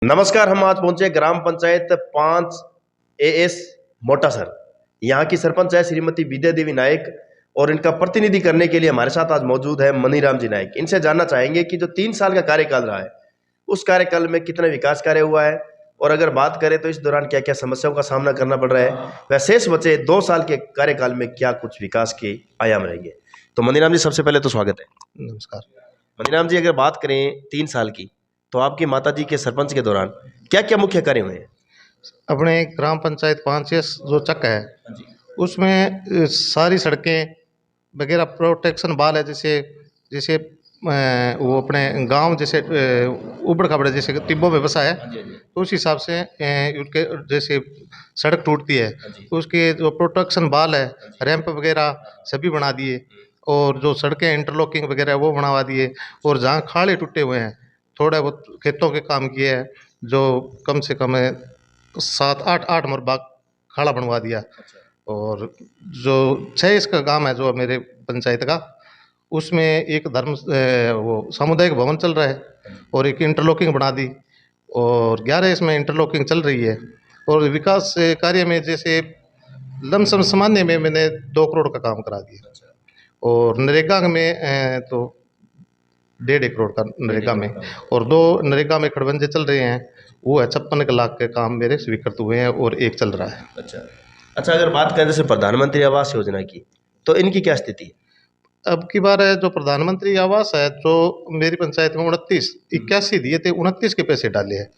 नमस्कार। हम आज पहुंचे ग्राम पंचायत 5 एएस मोटासर। यहाँ की सरपंच है श्रीमती विद्या देवी नायक और इनका प्रतिनिधि करने के लिए हमारे साथ आज मौजूद है मनीराम जी नायक। इनसे जानना चाहेंगे कि जो 3 साल का कार्यकाल रहा है उस कार्यकाल में कितना विकास कार्य हुआ है और अगर बात करें तो इस दौरान क्या क्या समस्याओं का सामना करना पड़ रहा है, वह शेष बचे 2 साल के कार्यकाल में क्या कुछ विकास के आयाम रहेंगे। तो मनीराम जी, सबसे पहले तो स्वागत है। नमस्कार। मनीराम जी, अगर बात करें 3 साल की, तो आपकी माता जी के सरपंच के दौरान क्या क्या मुख्य कार्य हुए हैं? अपने ग्राम पंचायत 5 जो चक है उसमें सारी सड़कें वगैरह प्रोटेक्शन बाल है, जैसे जैसे वो अपने गांव जैसे उबड़ खाबड़ जैसे टिब्बों में बसा है, तो उस हिसाब से उसके जैसे सड़क टूटती है तो उसके जो प्रोटेक्शन बाल है, रैंप वगैरह सभी बना दिए और जो सड़कें इंटरलॉकिंग वगैरह वो बनवा दिए। और जहाँ खाड़े टूटे हुए हैं थोड़ा बहुत खेतों के काम किए हैं, जो कम से कम 7-8 मरबा खाड़ा बनवा दिया। और जो 6 इसका काम है जो मेरे पंचायत का, उसमें एक वो सामुदायिक भवन चल रहा है और एक इंटरलॉकिंग बना दी और 11 इसमें इंटरलॉकिंग चल रही है। और विकास कार्य में जैसे लमसम सामान्य में मैंने 2 करोड़ का काम करा दिया और नरेगा में तो 1.5 करोड़ का नरेगा में, और 2 नरेगा में खड़बंजे चल रहे हैं, वो है 56 लाख के काम मेरे स्वीकृत हुए हैं और एक चल रहा है। अच्छा, अगर बात करें जैसे प्रधानमंत्री आवास योजना की, तो इनकी क्या स्थिति है? अब की बार है जो प्रधानमंत्री आवास है, जो मेरी पंचायत में 81 दिए थे, 29 के पैसे डाले हैं।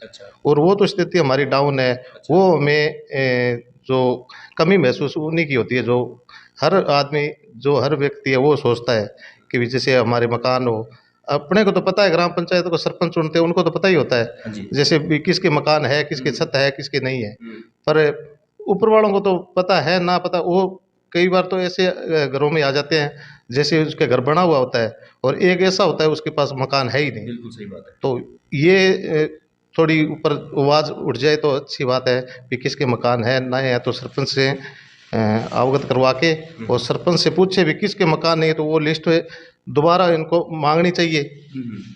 और वो तो स्थिति हमारी डाउन है। वो हमें जो कमी महसूस उन्हीं की होती है, जो हर आदमी जो हर व्यक्ति है वो सोचता है कि जैसे हमारे मकान हो। अपने को तो पता है, ग्राम पंचायत को सरपंच चुनते हैं उनको तो पता ही होता है जैसे भी किसके मकान है, किसके छत है, किसके नहीं है। पर ऊपर वालों को तो पता है ना पता, वो कई बार तो ऐसे घरों में आ जाते हैं जैसे उसके घर बना हुआ होता है और एक ऐसा होता है उसके पास मकान है ही नहीं। बिल्कुल सही बात है। तो ये थोड़ी ऊपर आवाज़ उठ जाए तो अच्छी बात है कि किसके मकान है ना है, तो सरपंच से अवगत करवा के और सरपंच से पूछे भी किसके मकान नहीं है, तो वो लिस्ट दोबारा इनको मांगनी चाहिए।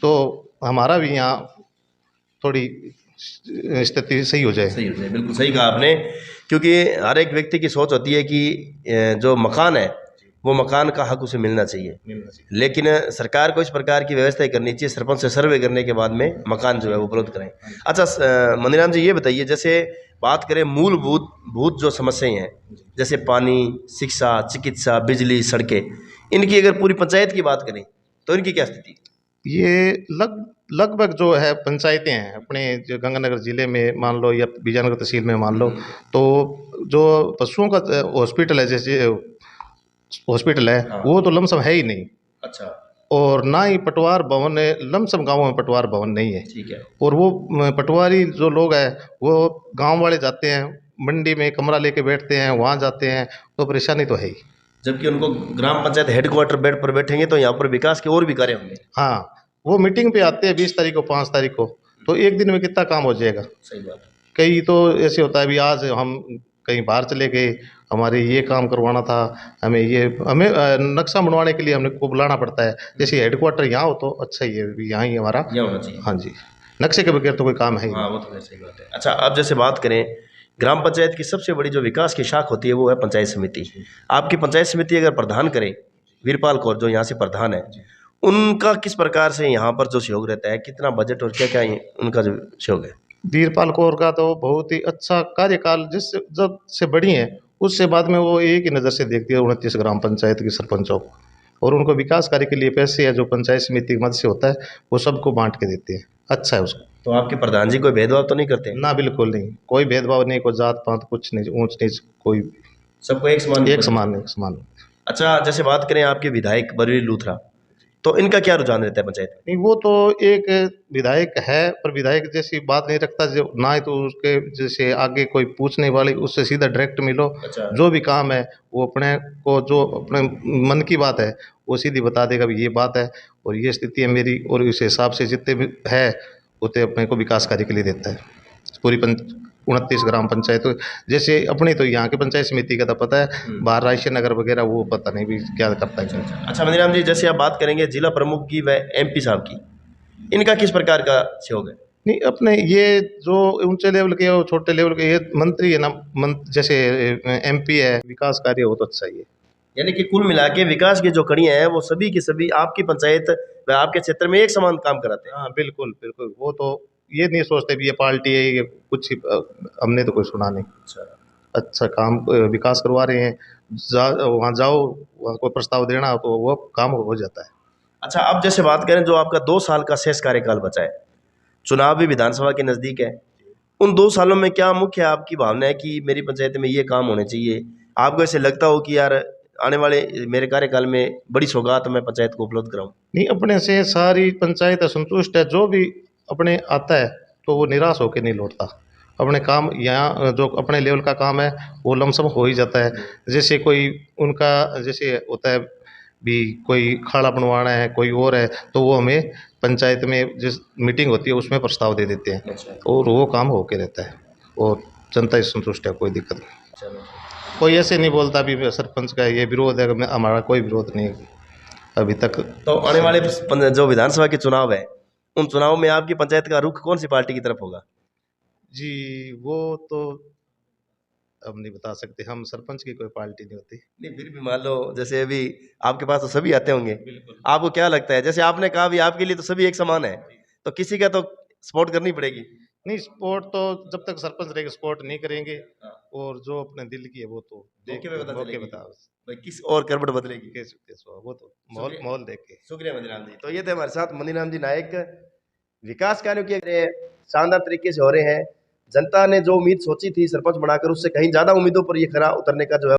तो हमारा भी यहाँ थोड़ी स्थिति सही हो जाए। बिल्कुल सही कहा आपने, क्योंकि हर एक व्यक्ति की सोच होती है कि जो मकान है वो मकान का हक उसे मिलना चाहिए, लेकिन सरकार को इस प्रकार की व्यवस्था करनी चाहिए, सरपंच से सर्वे करने के बाद में मकान जो है वो उपलब्ध करें। अच्छा मनीराम जी, ये बताइए, जैसे बात करें मूलभूत जो समस्याएं हैं, जैसे पानी, शिक्षा, चिकित्सा, बिजली, सड़कें, इनकी अगर पूरी पंचायत की बात करें तो इनकी क्या स्थिति? ये लगभग जो है पंचायतें हैं अपने जो गंगानगर जिले में मान लो या बीजानगर तहसील में मान लो, तो जो पशुओं का हॉस्पिटल है, जैसे हॉस्पिटल है, वो तो लमसम है ही नहीं। अच्छा। और ना ही पटवार भवन है, लमसम गाँवों में पटवार भवन नहीं है। ठीक है। और वो पटवारी जो लोग हैं वो गांव वाले जाते हैं मंडी में कमरा लेके बैठते हैं, वहाँ जाते हैं, तो परेशानी तो है ही। जबकि उनको ग्राम पंचायत हेडक्वार्टर बेड पर बैठेंगे तो यहाँ पर विकास के और भी कार्य होंगे। हाँ, वो मीटिंग पे आते हैं 20 तारीख को, 5 तारीख को, तो एक दिन में कितना काम हो जाएगा। सही बात है। कई तो ऐसे होता है, भी आज हम कहीं बाहर चले गए, हमारे ये काम करवाना था, हमें नक्शा बनवाने के लिए हमने को बुलाना पड़ता है। जैसे हेडक्वार्टर यहाँ हो तो अच्छा ही है, यहाँ ही हमारा होना चाहिए। हाँ जी, नक्शे के बगैर तो कोई काम है ही। हाँ, वो तो सही बात है। अच्छा, अब जैसे बात करें ग्राम पंचायत की सबसे बड़ी जो विकास की शाख होती है वो है पंचायत समिति। आपकी पंचायत समिति अगर प्रधान करें वीरपाल कौर, जो यहाँ से प्रधान है, उनका किस प्रकार से यहाँ पर जो सहयोग रहता है, कितना बजट और क्या क्या उनका जो सहयोग है? वीरपाल कौर का तो बहुत ही अच्छा कार्यकाल, जिससे जब से बढ़ी है उससे बाद में वो एक ही नज़र से देखती है 29 ग्राम पंचायत के सरपंचों को, और उनको विकास कार्य के लिए पैसे है जो पंचायत समिति की मदद से होता है वो सबको बांट के देते हैं। अच्छा है उसको। तो आपके प्रधान जी कोई भेदभाव तो नहीं करते? ना, बिल्कुल नहीं, कोई भेदभाव नहीं, कोई जात पात कुछ नहीं, ऊंच नीच कोई, सबको एक समान। एक समान। अच्छा, जैसे बात करें आपके विधायक बरवी लूथरा, तो इनका क्या रुझान रहता है पंचायत में? नहीं, वो तो एक विधायक है पर विधायक जैसी बात नहीं रखता, जो ना ही तो उसके जैसे आगे कोई पूछने वाले, उससे सीधा डायरेक्ट मिलो। अच्छा। जो भी काम है वो अपने को, जो अपने मन की बात है वो सीधी बता देगा, भी ये बात है और ये स्थिति है मेरी, और इस हिसाब से जितने भी है उतने अपने को विकास कार्य के लिए देता है। पूरी 29 ग्राम पंचायत, जैसे अपनी तो यहाँ की पंचायत समिति का तो पता है, बाहर रायशन नगर वगैरह वो पता नहीं भी क्या करता है। अच्छा मनीराम जी, जैसे आप बात करेंगे जिला प्रमुख की व एमपी साहब की, इनका किस प्रकार का सहयोग है? नहीं, अपने ये जो ऊंचे लेवल के और छोटे लेवल के ये मंत्री है ना, जैसे एमपी है, विकास कार्य हो तो अच्छा ही है। यानी कि कुल मिला के विकास की जो कड़ियां हैं वो सभी की सभी आपकी पंचायत व आपके क्षेत्र में एक समान काम कराते हैं। हाँ, बिल्कुल बिल्कुल, वो तो ये नहीं सोचते भी ये पार्टी है, ये कुछ ही हमने तो कोई सुना नहीं। अच्छा। अच्छा काम विकास करवा रहे हैं, वहाँ जाओ, वहाँ कोई प्रस्ताव देना हो तो वो काम हो जाता है। अच्छा, अब जैसे बात करें जो आपका 2 साल का शेष कार्यकाल बचा है, चुनाव भी विधानसभा के नजदीक है, उन 2 सालों में क्या मुख्य आपकी भावना है कि मेरी पंचायत में ये काम होने चाहिए? आपको ऐसे लगता हो कि यार आने वाले मेरे कार्यकाल में बड़ी सौगात मैं पंचायत को उपलब्ध कराऊं? नहीं, अपने से सारी पंचायत संतुष्ट है, जो भी अपने आता है तो वो निराश होकर नहीं लौटता। अपने काम यहाँ जो अपने लेवल का काम है वो लमसम हो ही जाता है। जैसे कोई उनका जैसे होता है भी, कोई खाड़ा बनवाना है, कोई और है, तो वो हमें पंचायत में जिस मीटिंग होती है उसमें प्रस्ताव दे देते हैं अच्छा। और वो काम होके रहता है और जनता से संतुष्ट है, कोई दिक्कत नहीं। चलो। कोई ऐसे नहीं बोलता भी सरपंच का ये विरोध है, हमारा कोई विरोध नहीं अभी तक। तो आने वाले जो विधानसभा के चुनाव है, उन चुनाव में आपकी पंचायत का रुख कौन सी पार्टी की तरफ होगा? जी, वो तो अब नहीं बता सकते, हम सरपंच की कोई पार्टी नहीं होती। नहीं, फिर भी मान लो जैसे अभी आपके पास तो सभी आते होंगे, बिल्कुल। आपको क्या लगता है, जैसे आपने कहा भी आपके लिए तो सभी एक समान है, तो किसी का तो सपोर्ट करनी पड़ेगी। नहीं, स्पोर्ट तो जब तक सरपंच रहेगा स्पोर्ट नहीं करेंगे, हाँ। और जो अपने दिल की है वो तो मौके पे पता मौके चलेगी बता भाई किस और करवट बदलेगी। वो तो माहौल माहौल देख के। शुक्रिया मनीराम जी। तो ये थे हमारे साथ मनीराम जी नायक। विकास कार्यों के शानदार तरीके से हो रहे हैं। जनता ने जो उम्मीद सोची थी सरपंच बनाकर उससे कहीं ज्यादा उम्मीदों पर ये खरा उतरने का जो है